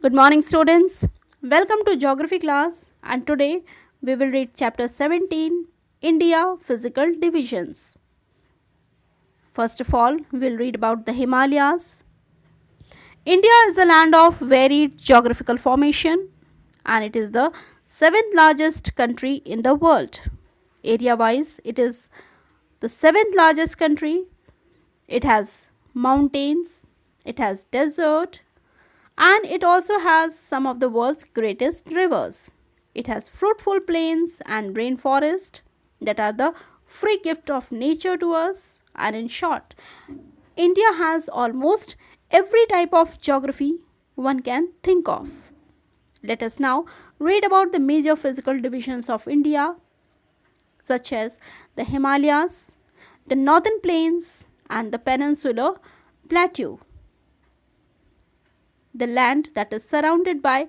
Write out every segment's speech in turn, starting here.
Good morning, students. Welcome to Geography class, and today we will read chapter 17 India Physical Divisions. First of all, we'll read about the Himalayas. India is a land of varied geographical formation and it is the seventh largest country in the world. Area wise, it is the seventh largest country. It has mountains, it has desert, and it also has some of the world's greatest rivers. It has fruitful plains and rainforest that are the free gift of nature to us. And in short, India has almost every type of geography one can think of. Let us now read about the major physical divisions of India, such as the Himalayas, the northern plains, and the peninsular plateau. The land that is surrounded by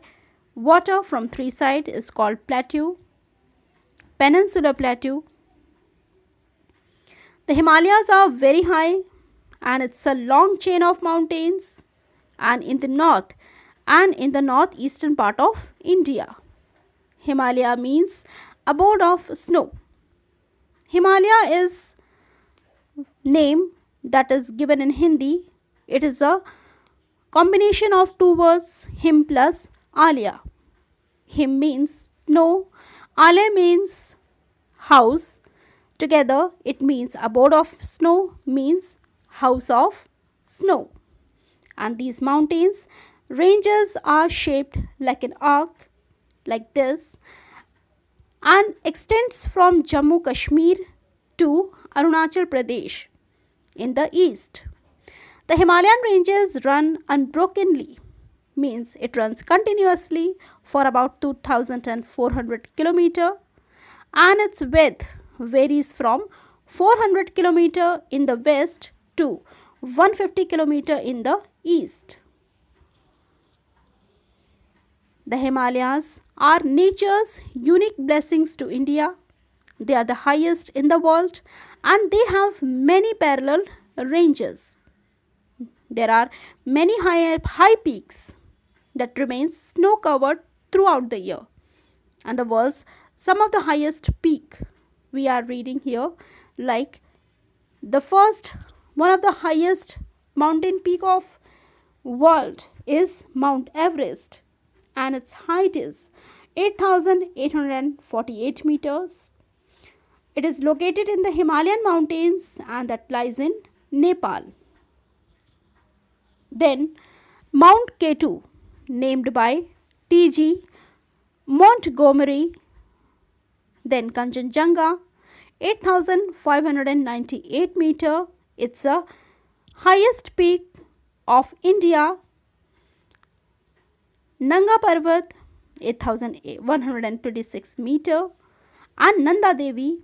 water from three sides is called plateau, peninsular plateau. The Himalayas are very high and it's a long chain of mountains and in the north and in the northeastern part of India. Himalaya means abode of snow. Himalaya is name that is given in Hindi. It is a combination of two words, him plus alia. Him means snow, alia means house. Together it means abode of snow means house of snow. And these mountains ranges are shaped like an arc like this and extends from Jammu Kashmir to Arunachal Pradesh in the east. The Himalayan ranges run unbrokenly, means it runs continuously for about 2400 km and its width varies from 400 km in the west to 150 km in the east. The Himalayas are nature's unique blessings to India. They are the highest in the world and they have many parallel ranges. There are many high peaks that remain snow covered throughout the year. And the world's some of the highest peak we are reading here, like the first one of the highest mountain peak of world is Mount Everest and its height is 8,848 meters. It is located in the Himalayan mountains and that lies in Nepal. Then Mount K2, named by T.G. Montgomery. Then Kanchenjunga, 8,598 meter. It's the highest peak of India. Nanga Parvat, 8,126 meter. And Nanda Devi,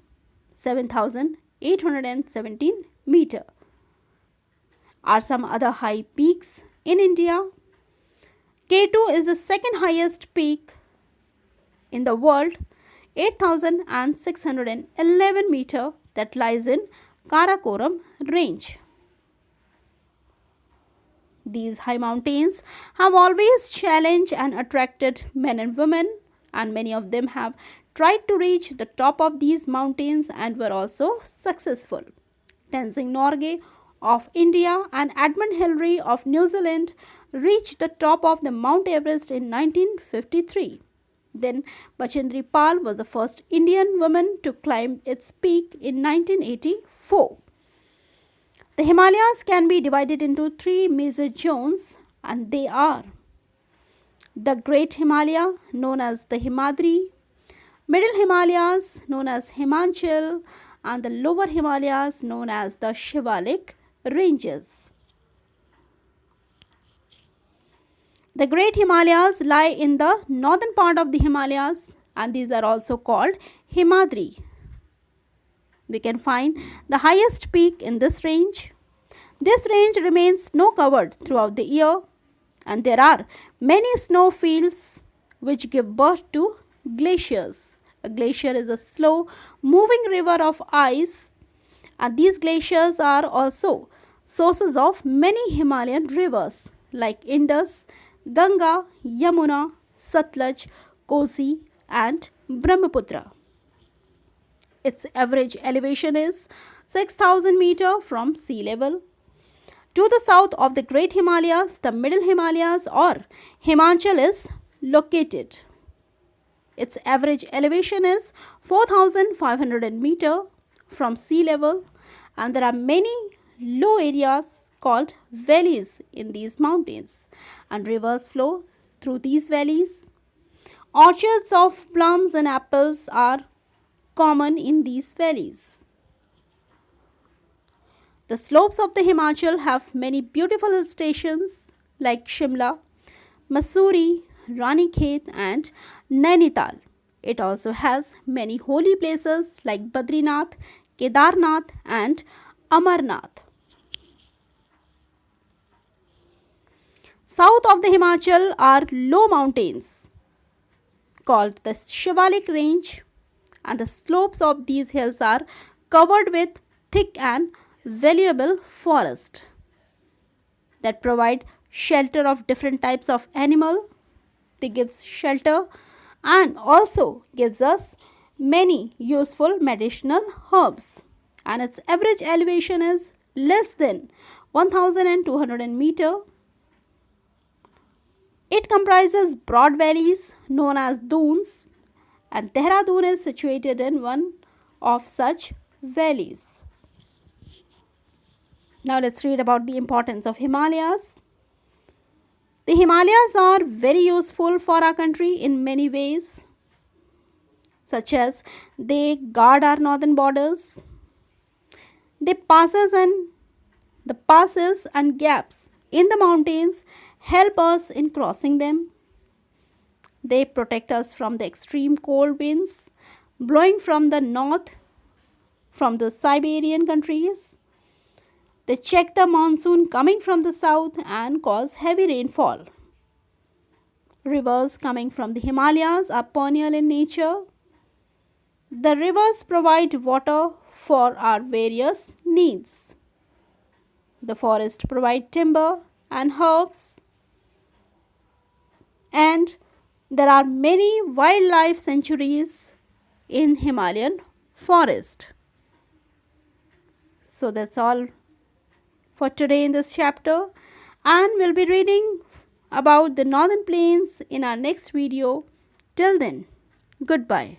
7,817 meter. Are some other high peaks in India. K2 is the second highest peak in the world, 8,611 meter that lies in Karakoram range. These high mountains have always challenged and attracted men and women, and many of them have tried to reach the top of these mountains and were also successful. Tenzing Norgay of India and Edmund Hillary of New Zealand reached the top of the Mount Everest in 1953. Then Bachendri Pal was the first Indian woman to climb its peak in 1984. The Himalayas can be divided into three major zones and they are the Great Himalaya known as the Himadri, Middle Himalayas known as Himachal, and the Lower Himalayas known as the Shivalik ranges. The Great Himalayas lie in the northern part of the Himalayas and these are also called Himadri. We can find the highest peak in this range. This range remains snow covered throughout the year and there are many snow fields which give birth to glaciers. A glacier is a slow moving river of ice and these glaciers are also sources of many Himalayan rivers like Indus, Ganga, Yamuna, Satluj, Kosi, and Brahmaputra. Its average elevation is 6,000 meter from sea level. To the south of the Great Himalayas, the Middle Himalayas or Himachal is located. Its average elevation is 4,500 meter from sea level, and there are many low areas called valleys in these mountains, and rivers flow through these valleys. Orchards of plums and apples are common in these valleys. The slopes of the Himachal have many beautiful hill stations like Shimla, Mussoorie, Ranikhet, and Nainital. It also has many holy places like Badrinath, Kedarnath, and Amarnath. South of the Himachal are low mountains called the Shivalik Range, and the slopes of these hills are covered with thick and valuable forest that provide shelter of different types of animal. They give shelter and also gives us many useful medicinal herbs, and its average elevation is less than 1200 meter. It comprises broad valleys known as dunes, and Dehradun is situated in one of such valleys. Now let's read about the importance of Himalayas. The Himalayas are very useful for our country in many ways, such as they guard our northern borders. The passes and gaps in the mountains help us in crossing them. They protect us from the extreme cold winds blowing from the north from the Siberian countries. They check the monsoon coming from the south and cause heavy rainfall. Rivers coming from the Himalayas are perennial in nature. The rivers provide water for our various needs. The forest provide timber and herbs. And there are many wildlife sanctuaries in Himalayan forest. So that's all for today in this chapter, and we'll be reading about the northern plains in our next video. Till then, goodbye.